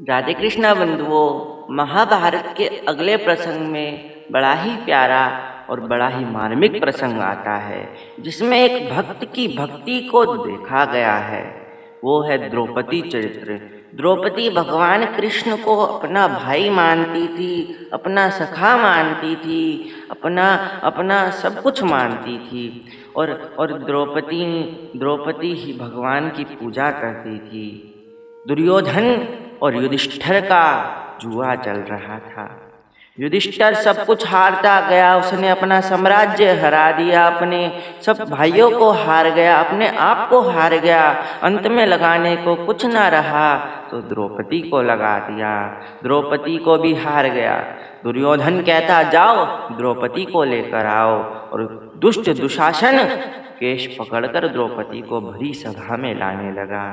राधे कृष्णा बंधुओं, महाभारत के अगले प्रसंग में बड़ा ही प्यारा और बड़ा ही मार्मिक प्रसंग आता है, जिसमें एक भक्त की भक्ति को देखा गया है। वो है द्रौपदी चरित्र। द्रौपदी भगवान कृष्ण को अपना भाई मानती थी, अपना सखा मानती थी, अपना अपना सब कुछ मानती थी। और द्रौपदी ही भगवान की पूजा करती थी। दुर्योधन और युधिष्ठिर का जुआ चल रहा था। युधिष्ठिर सब कुछ हारता गया, उसने अपना साम्राज्य हरा दिया, अपने सब भाइयों को हार गया, अपने आप को हार गया। अंत में लगाने को कुछ ना रहा तो द्रौपदी को लगा दिया, द्रौपदी को भी हार गया। दुर्योधन कहता जाओ द्रौपदी को लेकर आओ, और दुष्ट दुशासन केश पकड़कर द्रौपदी को भरी सभा में लाने लगा।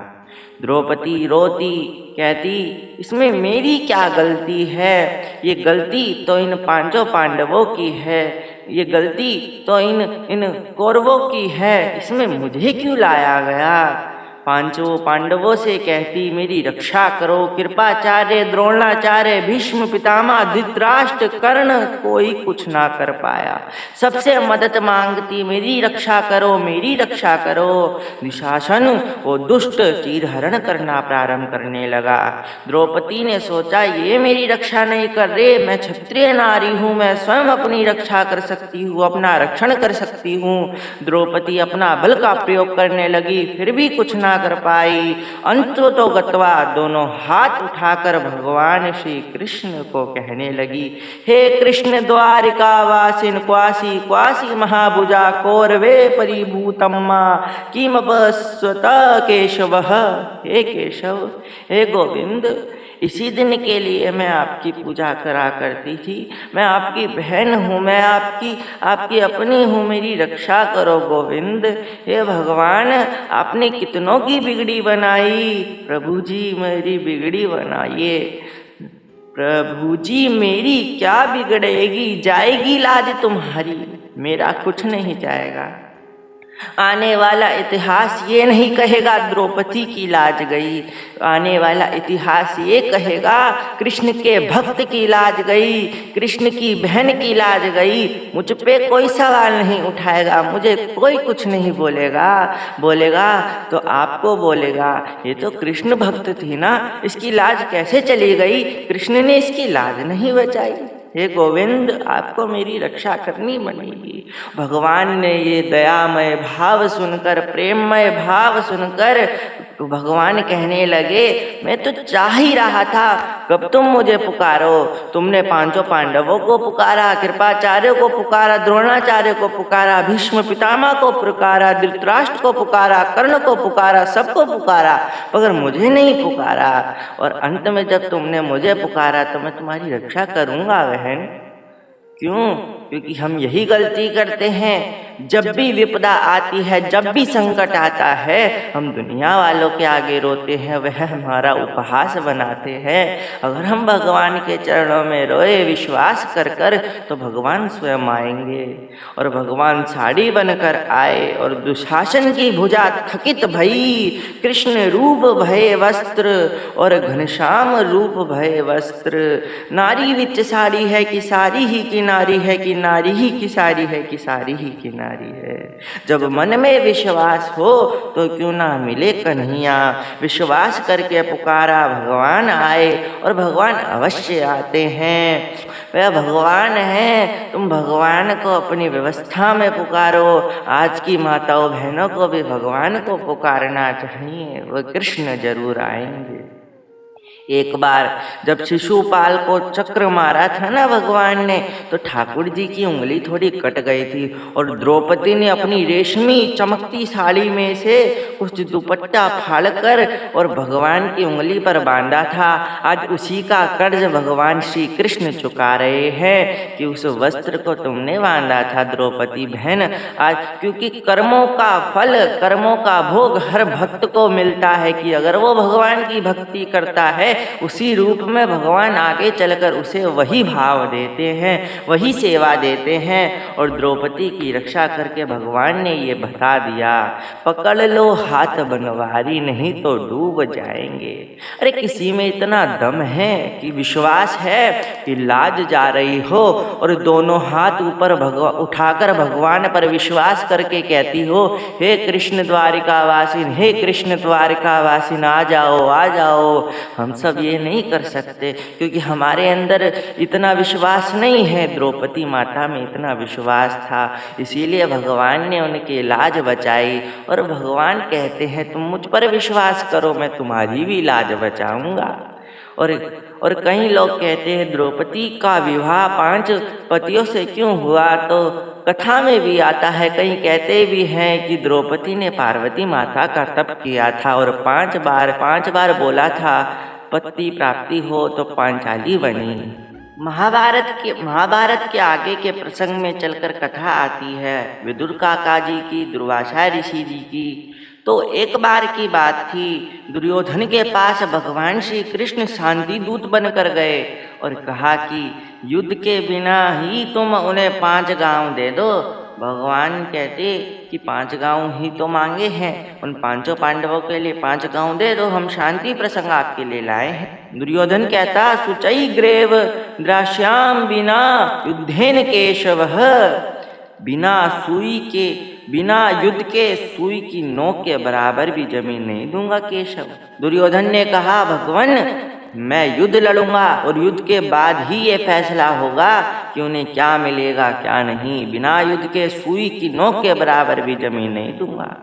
द्रौपदी रोती कहती, इसमें मेरी क्या गलती है? ये गलती तो इन पांचों पांडवों की है, ये गलती तो इन कौरवों की है, इसमें मुझे क्यों लाया गया? पांचों पांडवों से कहती, मेरी रक्षा करो। कृपाचार्य, द्रोणाचार्य, भीष्म पितामह, धृतराष्ट्र, कर्ण, कोई कुछ ना कर पाया। सबसे मदद मांगती, मेरी रक्षा करो, मेरी रक्षा करो। दुशासन वो दुष्ट चीरहरण करना प्रारंभ करने लगा। द्रौपदी ने सोचा, ये मेरी रक्षा नहीं कर रहे, मैं क्षत्रिय नारी हूँ, मैं स्वयं अपनी रक्षा कर सकती हूँ, अपना रक्षण कर सकती हूँ। द्रौपदी अपना बल का प्रयोग करने लगी, फिर भी कुछ ना कर पाई। अंत तो गत्वा दोनों हाथ उठाकर भगवान श्री कृष्ण को कहने लगी, हे कृष्ण द्वारिका वासिन क्वासी क्वासी महाभुजा कौरवे परिभूतम्मा किम बस्वत केशव। हे केशव, हे गोविंद, इसी दिन के लिए मैं आपकी पूजा करा करती थी। मैं आपकी बहन हूँ, मैं आपकी अपनी हूँ, मेरी रक्षा करो गोविंद। हे भगवान, आपने कितनों की बिगड़ी बनाई, प्रभु जी मेरी बिगड़ी बनाइए। प्रभु जी मेरी क्या बिगड़ेगी, जाएगी लाज तुम्हारी, मेरा कुछ नहीं जाएगा। आने वाला इतिहास ये नहीं कहेगा द्रौपदी की लाज गई, आने वाला इतिहास ये कहेगा कृष्ण के भक्त की लाज गई, कृष्ण की बहन की लाज गई। मुझ पे कोई सवाल नहीं उठाएगा, मुझे कोई कुछ नहीं बोलेगा तो आपको बोलेगा, ये तो कृष्ण भक्त थी ना, इसकी लाज कैसे चली गई? कृष्ण ने इसकी लाज नहीं बचाई। हे गोविंद, आपको मेरी रक्षा करनी बनेगी। भगवान ने ये दयामय भाव सुनकर, प्रेममय भाव सुनकर भगवान कहने लगे, मैं तो चाह ही रहा था कब तुम मुझे पुकारो। तुमने पांचों पांडवों को पुकारा, कृपाचार्य को पुकारा, द्रोणाचार्य को पुकारा, भीष्म पितामह को पुकारा, धृतराष्ट्र को पुकारा, कर्ण को पुकारा, सबको पुकारा, मगर मुझे नहीं पुकारा। और अंत में जब तुमने मुझे पुकारा तो मैं तुम्हारी रक्षा करूंगा बहन। क्यों? क्योंकि हम यही गलती करते हैं, जब भी विपदा आती है, जब भी संकट आता है, हम दुनिया वालों के आगे रोते हैं, वह हमारा उपहास बनाते हैं। अगर हम भगवान के चरणों में रोए विश्वास कर कर तो भगवान स्वयं आएंगे। और भगवान साड़ी बनकर आए और दुशासन की भुजा थकित भई, कृष्ण रूप भय वस्त्र और घनश्याम रूप भय वस्त्र। नारी विच साड़ी है कि सारी ही की नारी है, कि नारी ही की सारी है, कि सारी ही की नारी है। जब मन में विश्वास हो तो क्यों ना मिले कन्हैया। विश्वास करके पुकारा, भगवान आए, और भगवान अवश्य आते हैं। वह भगवान है, तुम भगवान को अपनी व्यवस्था में पुकारो। आज की माताओं बहनों को भी भगवान को पुकारना चाहिए, वह कृष्ण जरूर आएंगे। एक बार जब शिशुपाल को चक्र मारा था ना भगवान ने, तो ठाकुर जी की उंगली थोड़ी कट गई थी, और द्रौपदी ने अपनी रेशमी चमकती साड़ी में से कुछ दुपट्टा फाड़कर और भगवान की उंगली पर बांधा था। आज उसी का कर्ज भगवान श्री कृष्ण चुका रहे हैं कि उस वस्त्र को तुमने बांधा था द्रौपदी बहन। आज क्योंकि कर्मों का फल, कर्मों का भोग हर भक्त को मिलता है, कि अगर वो भगवान की भक्ति करता है उसी रूप में भगवान आगे चलकर उसे वही भाव देते हैं, वही सेवा देते हैं। और द्रौपदी की रक्षा करके भगवान ने ये बता दिया, पकड़ लो हाथ बनवारी नहीं तो डूब जाएंगे। अरे किसी में इतना दम है कि विश्वास है कि लाज जा रही हो और दोनों हाथ ऊपर उठाकर भगवान पर विश्वास करके कहती हो, हे कृष्ण द्वारिकावासिन, हे कृष्ण द्वारिकावासिन, आ जाओ आ जाओ। हम सब ये नहीं कर सकते क्योंकि हमारे अंदर इतना विश्वास नहीं है। द्रौपदी माता में इतना विश्वास था, इसीलिए भगवान ने उनकी लाज बचाई। और भगवान कहते हैं तुम मुझ पर विश्वास करो, मैं तुम्हारी भी लाज बचाऊंगा। और कई लोग कहते हैं द्रौपदी का विवाह 5 पतियों से क्यों हुआ, तो कथा में भी आता है। कई कहते भी हैं कि द्रौपदी ने पार्वती माता का तप किया था और 5 बार बोला था पति प्राप्ति हो तो पांचाली बनी। महाभारत के आगे के प्रसंग में चलकर कथा आती है विदुर काका जी की, दुर्वासा ऋषि जी की। तो एक बार की बात थी, दुर्योधन के पास भगवान श्री कृष्ण शांति दूत बनकर गए और कहा कि युद्ध के बिना ही तुम उन्हें 5 गांव दे दो। भगवान कहते कि 5 गांव ही तो मांगे हैं, उन 5 पांडवों के लिए 5 गांव दे दो, हम शांति प्रसंग आपके लिए लाए हैं। दुर्योधन कहता सुचई ग्रेव द्राश्याम बिना युद्धेन केशव, बिना युद्ध के सुई की नोक के बराबर भी जमीन नहीं दूंगा केशव। दुर्योधन ने कहा भगवान मैं युद्ध लड़ूंगा और युद्ध के बाद ही ये फैसला होगा कि उन्हें क्या मिलेगा क्या नहीं, बिना युद्ध के सुई की नोक के बराबर भी जमीन नहीं दूंगा।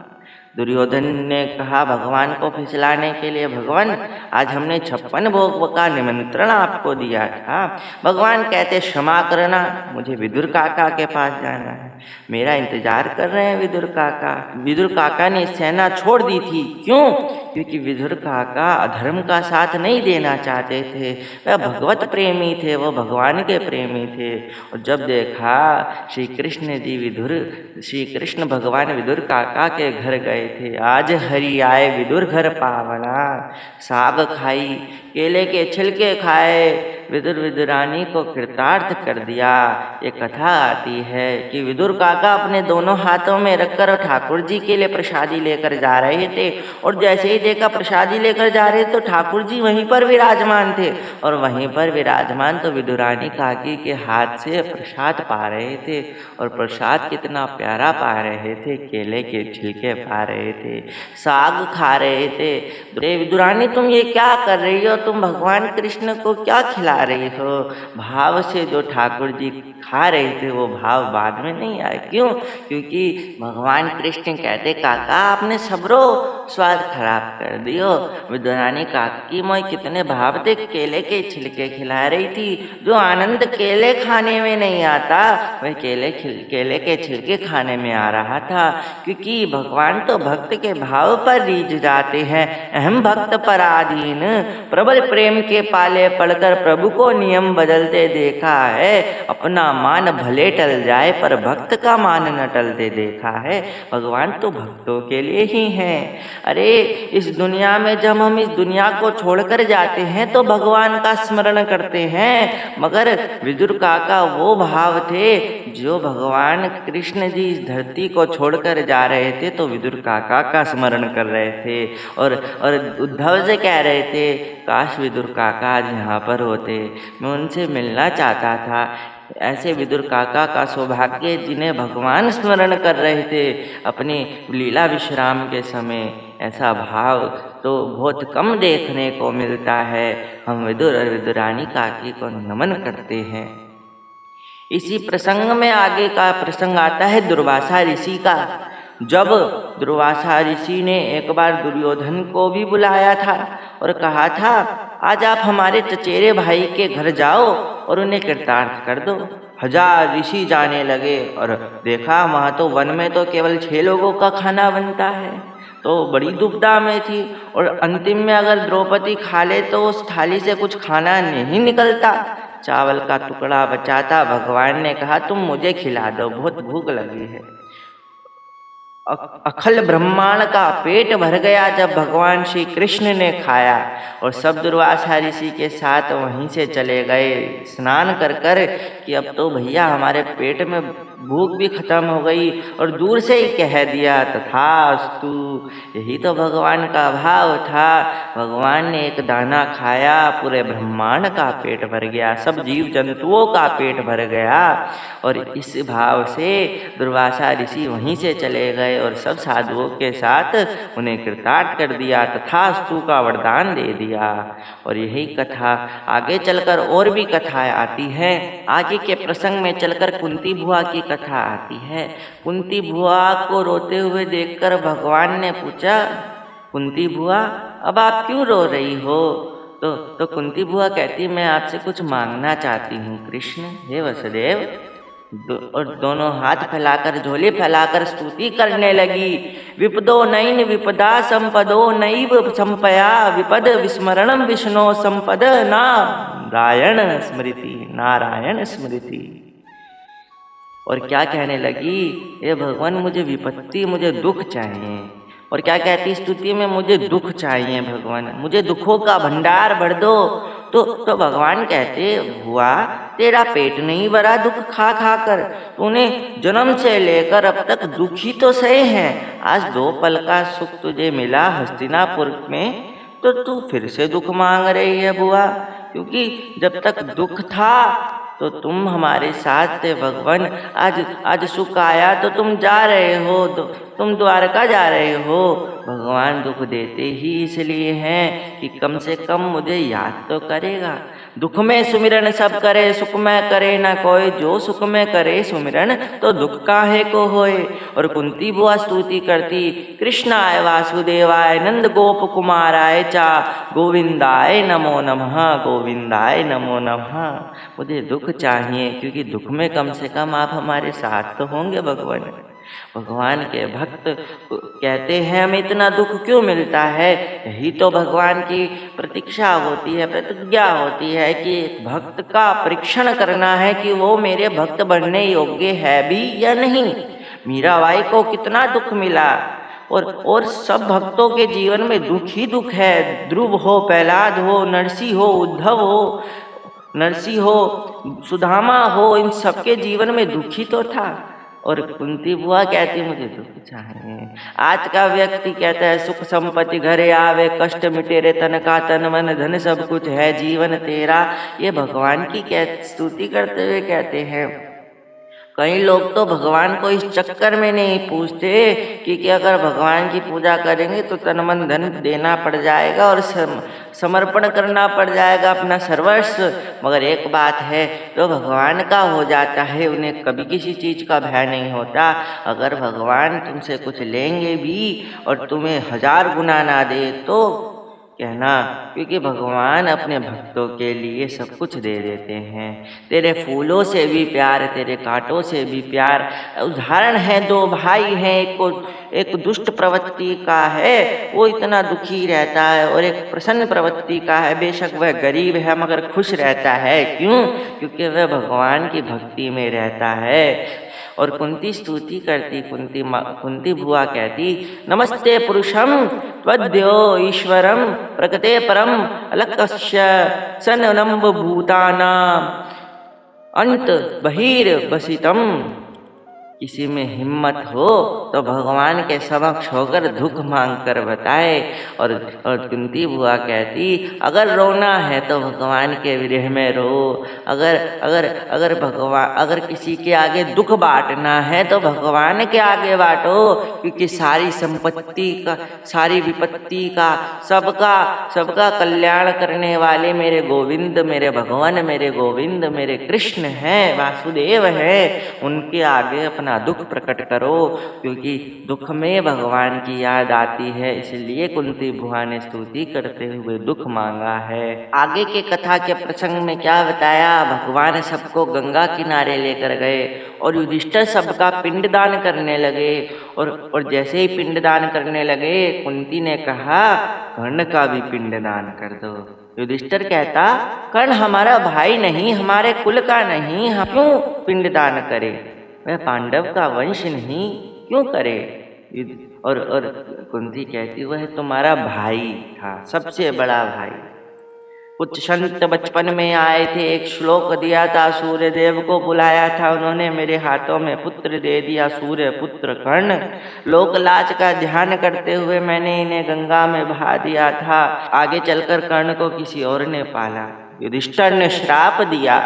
दुर्योधन ने कहा भगवान को फिसलाने के लिए, भगवान आज हमने 56 भोग का निमंत्रण आपको दिया था। भगवान कहते क्षमा करना, मुझे विदुर काका के पास जाना है, मेरा इंतजार कर रहे हैं विदुर काका। विदुर काका ने सेना छोड़ दी थी, क्यों? क्योंकि विदुर काका अधर्म का साथ नहीं देना चाहते थे, वह भगवत प्रेमी थे, वो भगवान के प्रेमी थे। और जब देखा श्री कृष्ण भगवान विदुर काका के घर गए थे, आज हरि आए विदुर घर पावना, साग खाई, केले के छिलके खाए, विदुरानी को कृतार्थ कर दिया। ये कथा आती है कि विदुर काका अपने दोनों हाथों में रखकर ठाकुर जी के लिए प्रसादी लेकर जा रहे थे और जैसे ही देखा प्रसादी लेकर जा रहे तो ठाकुर जी वहीं पर विराजमान थे और वहीं पर विराजमान तो विदुरानी काकी के हाथ से प्रसाद पा रहे थे। और प्रसाद कितना प्यारा पा रहे थे, केले के छिलके पा रहे थे, साग खा रहे थे। विदुरानी तुम ये क्या कर रही हो, तुम भगवान कृष्ण को क्या खिला रही हो? भाव से जो ठाकुर जी खा रहे थे वो भाव बाद में नहीं आए, क्यों? क्योंकि भगवान कृष्ण कहते काका आपने सबरो स्वाद खराब कर दियो। विदुरानी काकी मोई कितने भाव थे, केले के छिलके खिला रही थी। जो आनंद केले खाने में नहीं आता वह केले के छिलके खाने में आ रहा था, क्योंकि भगवान तो भक्त के भाव पर रीझ जाते हैं। अहम भक्त पराधीन, प्रबल प्रेम के पाले पड़कर प्रभु को नियम बदलते देखा है। अपना मान भले टल जाए पर भक्त का मान न टलते देखा है। भगवान तो भक्तों के लिए ही हैं। अरे इस दुनिया में जब हम इस दुनिया को छोड़कर जाते हैं तो भगवान का स्मरण करते हैं, मगर विदुर काका वो भाव थे जो भगवान कृष्ण जी इस धरती को छोड़कर जा रहे थे तो विदुर काका का स्मरण कर रहे थे और उद्धव से कह रहे थे काश विदुर काका आज यहाँ पर होते, मैं उनसे मिलना चाहता था। ऐसे विदुर काका का सौभाग्य जिन्हें भगवान स्मरण कर रहे थे अपनी लीला विश्राम के समय। ऐसा भाव तो बहुत कम देखने को मिलता है। हम विदुर और विदुरानी काकी को नमन करते हैं। इसी प्रसंग में आगे का प्रसंग आता है दुर्वासा ऋषि का। जब दुर्वासा ऋषि ने एक बार दुर्योधन को भी बुलाया था और कहा था आज आप हमारे चचेरे भाई के घर जाओ और उन्हें कृतार्थ कर दो। 1000 ऋषि जाने लगे और देखा वहाँ तो वन में तो केवल 6 लोगों का खाना बनता है, तो बड़ी दुविधा में थी। और अंतिम में अगर द्रौपदी खा ले तो उस थाली से कुछ खाना नहीं निकलता, चावल का टुकड़ा बचाता। भगवान ने कहा तुम मुझे खिला दो, बहुत भूख लगी है। अखिल ब्रह्मांड का पेट भर गया जब भगवान श्री कृष्ण ने खाया। और सब दुर्वासा ऋषि के साथ वहीं से चले गए स्नान कर कर कि अब तो भैया हमारे पेट में भूख भी खत्म हो गई। और दूर से ही कह दिया तथास्तु। यही तो भगवान का भाव था। भगवान ने एक दाना खाया, पूरे ब्रह्मांड का पेट भर गया, सब जीव जंतुओं का पेट भर गया। और इस भाव से दुर्वासा ऋषि वहीं से चले गए और सब साधुओं के साथ उन्हें कृतार्थ कर दिया, तथास्तु का वरदान दे दिया। और यही कथा आगे चलकर और भी कथाएं आती हैं। आगे के प्रसंग में चलकर कुंती बुआ की कथा आती है। कुंती बुआ को रोते हुए देखकर भगवान ने पूछा, कुंती बुआ अब आप क्यों रो रही हो? तो कुंती बुआ कहती, मैं आपसे कुछ मांगना चाहती हूँ कृष्ण, हे वसुदेव। और दोनों हाथ फैलाकर, झोली फैलाकर स्तुति करने लगी। विपदो नैन विपदा संपदो नैव संपया, विपद विस्मरणम विष्णु संपद नारायण स्मृति, नारायण स्मृति। और क्या कहने लगी, हे भगवान मुझे विपत्ति, मुझे दुख चाहिए। और क्या कहती स्तुति में, मुझे दुख चाहिए भगवान, मुझे दुखों का भंडार भर दो। तो भगवान कहते, हुआ तेरा पेट नहीं भरा दुख खा खा कर, तूने जन्म से लेकर अब तक दुखी तो सहे हैं। आज 2 पल का सुख तुझे मिला हस्तिनापुर में, तो तू फिर से दुख मांग रही है बुआ। क्योंकि जब तक दुख था तो तुम हमारे साथ थे भगवान। आज सुख आया तो तुम जा रहे हो, तुम द्वारका जा रहे हो। भगवान दुख देते ही इसलिए हैं कि कम से कम मुझे याद तो करेगा। दुख में सुमिरन सब करे, सुख में करे ना कोई, जो सुख में करे सुमिरन तो दुख काहे को होए। और कुंती बुआ स्तुति करती, कृष्णाय वासुदेवाय नंद गोप कुमाराय चा, गोविंदाय नमो नमः, गोविंदाय नमो नमः। मुझे दुख चाहिए क्योंकि दुख में कम से कम आप हमारे साथ तो होंगे भगवान। भगवान के भक्त कहते हैं हमें इतना दुख क्यों मिलता है? यही तो भगवान की प्रतीक्षा होती है, प्रतिज्ञा होती है कि एक भक्त का परीक्षण करना है कि वो मेरे भक्त बनने योग्य है भी या नहीं। मीराबाई को कितना दुख मिला, और सब भक्तों के जीवन में दुख ही दुख है। ध्रुव हो, प्रहलाद हो, नरसी हो, उद्धव हो, नरसी हो, सुदामा हो, इन सबके जीवन में दुख ही तो था। और कुंती बुआ कहती मुझे दुख चाहिए। आज का व्यक्ति कहता है सुख संपत्ति घरे आवे, कष्ट मिटे रे तन का, तन मन धन सब कुछ है जीवन तेरा। ये भगवान की स्तुति करते हुए कहते हैं। कई लोग तो भगवान को इस चक्कर में नहीं पूछते कि अगर भगवान की पूजा करेंगे तो तन मन धन देना पड़ जाएगा और समर्पण करना पड़ जाएगा अपना सर्वस्व। मगर एक बात है, तो भगवान का हो जाता है, उन्हें कभी किसी चीज़ का भय नहीं होता। अगर भगवान तुमसे कुछ लेंगे भी और तुम्हें 1000 गुना ना दे तो कहना, क्योंकि भगवान अपने भक्तों के लिए सब कुछ दे देते हैं। तेरे फूलों से भी प्यार, तेरे कांटों से भी प्यार। उदाहरण है, 2 भाई हैं, एक दुष्ट प्रवृत्ति का है, वो इतना दुखी रहता है, और एक प्रसन्न प्रवृत्ति का है। बेशक वह गरीब है मगर खुश रहता है। क्यों? क्योंकि वह भगवान की भक्ति में रहता है। और कुंती स्तुति करती, कुंती बुआ कहती, नमस्ते पुरुषम त्वद्यो ईश्वरम प्रकृते परम अलक्ष्य सननम्ब भूतानाम अंत बहिर्बसितम। किसी में हिम्मत हो तो भगवान के समक्ष होकर दुख मांग कर बताए। और कुंती बुआ कहती, अगर रोना है तो भगवान के विरह में रो। अगर किसी के आगे दुख बांटना है तो भगवान के आगे बांटो, क्योंकि सारी संपत्ति का, सारी विपत्ति का, सबका कल्याण करने वाले मेरे गोविंद, मेरे भगवान, मेरे गोविंद, मेरे कृष्ण हैं, वासुदेव हैं। उनके आगे अपना दुख प्रकट करो, क्योंकि दुख में भगवान की याद आती है। इसलिए कुंती बुआ ने स्तुति करते हुए दुख मांगा है। आगे के कथा के प्रसंग में क्या बताया, भगवान सबको गंगा किनारे लेकर गए और युधिष्ठिर सबका पिंडदान करने लगे। और जैसे ही पिंडदान करने लगे, कुंती ने कहा कर्ण का भी पिंडदान कर दो। युधिष्ठिर कहता, कर्ण हमारा भाई नहीं, हमारे कुल का नहीं, हम क्यों पिंडदान करें? वह पांडव का वंश नहीं, क्यों करे? और कुंती कहती वह तुम्हारा भाई था, सबसे बड़ा भाई। कुछ संत बचपन में आए थे, एक श्लोक दिया था, सूर्य देव को बुलाया था, उन्होंने मेरे हाथों में पुत्र दे दिया, सूर्य पुत्र कर्ण। लोक लाज का ध्यान करते हुए मैंने इन्हें गंगा में बहा दिया था। आगे चलकर कर्ण को किसी और ने पाला। युधिष्ठिर ने श्राप दिया,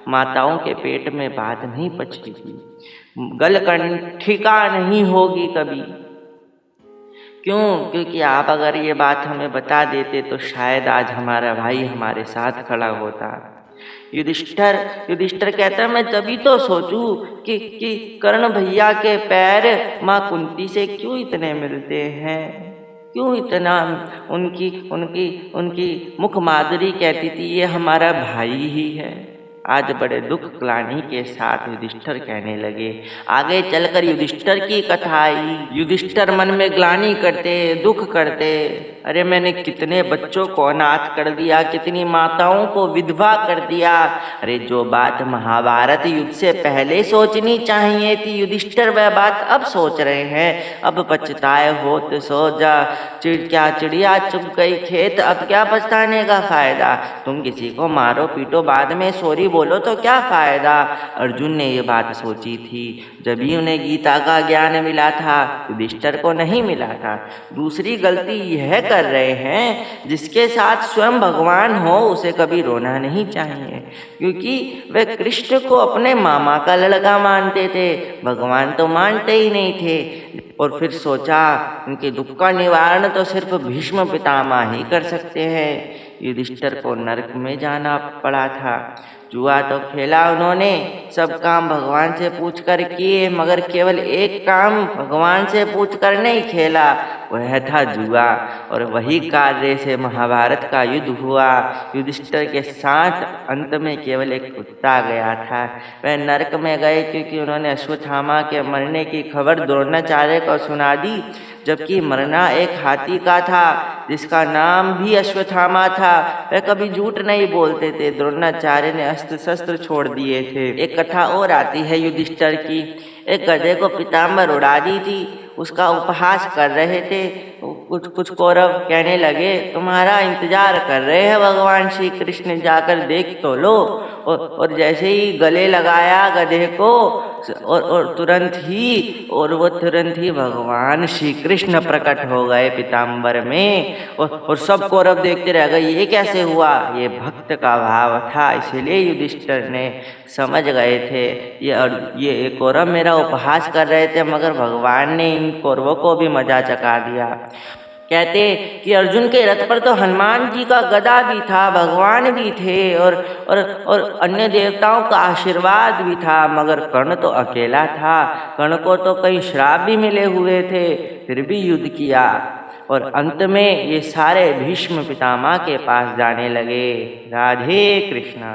माताओं के पेट में बात नहीं पचेगी, गलकंठिका नहीं होगी कभी। क्यों? क्योंकि आप अगर ये बात हमें बता देते तो शायद आज हमारा भाई हमारे साथ खड़ा होता। युधिष्ठिर कहता है मैं तभी तो सोचूं कि कर्ण भैया के पैर माँ कुंती से क्यों इतने मिलते हैं, क्यों इतना उनकी उनकी उनकी मुख माधुरी कहती थी ये हमारा भाई ही है। आज बड़े दुख ग्लानि के साथ युधिष्ठिर कहने लगे। आगे चलकर युधिष्ठिर की कथा आई। युधिष्ठिर मन में ग्लानि करते, दुख करते, अरे मैंने कितने बच्चों को अनाथ कर दिया, कितनी माताओं को विधवा कर दिया। अरे जो बात महाभारत युद्ध से पहले सोचनी चाहिए थी युधिष्ठिर, वह बात अब सोच रहे हैं। अब पछताए हो तो सो जा, क्या चिड़िया चुग गई खेत, अब क्या पछताने का फायदा। तुम किसी को मारो पीटो, बाद में सॉरी बोलो तो क्या फायदा। अर्जुन ने ये बात सोची थी जब ही उन्हें गीता का ज्ञान मिला था, युधिष्ठिर को नहीं मिला था। दूसरी गलती यह कर रहे हैं जिसके साथ स्वयं भगवान हो उसे कभी रोना नहीं चाहिए, क्योंकि वे कृष्ण को अपने मामा का लड़का मानते थे, भगवान तो मानते ही नहीं थे। और फिर सोचा उनके दुख का निवारण तो सिर्फ भीष्म पितामह ही कर सकते हैं। युधिष्ठिर को नरक में जाना पड़ा था। जुआ तो खेला उन्होंने, सब काम भगवान से पूछकर किए, मगर केवल एक काम भगवान से पूछकर नहीं खेला, वह था जुआ। और वही कार्य से महाभारत का युद्ध हुआ। युधिष्ठिर के साथ अंत में केवल एक कुत्ता गया था। वह नरक में गए क्योंकि उन्होंने अश्वत्थामा के मरने की खबर द्रोणाचार्य को सुना दी, जबकि मरना एक हाथी का था जिसका नाम भी अश्वत्थामा था। वह कभी झूठ नहीं बोलते थे। द्रोणाचार्य ने अस्त्र शस्त्र छोड़ दिए थे। एक कथा और आती है युधिष्ठिर की। एक गधे को पीताम्बर उड़ा दी थी, उसका उपहास कर रहे थे। कुछ कौरव कहने लगे तुम्हारा इंतजार कर रहे हैं भगवान श्री कृष्ण, जाकर देख तो लो। और जैसे ही गले लगाया गधे को और तुरंत ही भगवान श्री कृष्ण प्रकट हो गए पीताम्बर में। और सब कौरव देखते रह गए ये कैसे हुआ। ये भक्त का भाव था, इसीलिए युधिष्ठिर ने समझ गए थे ये कौरव मेरा उपहास कर रहे थे, मगर भगवान ने इन कौरवों को भी मजा चखा दिया। कहते कि अर्जुन के रथ पर तो हनुमान जी का गदा भी था, भगवान भी थे और अन्य देवताओं का आशीर्वाद भी था, मगर कर्ण तो अकेला था। कर्ण को तो कई श्राप भी मिले हुए थे, फिर भी युद्ध किया। और अंत में ये सारे भीष्म पितामह के पास जाने लगे। राधे कृष्णा।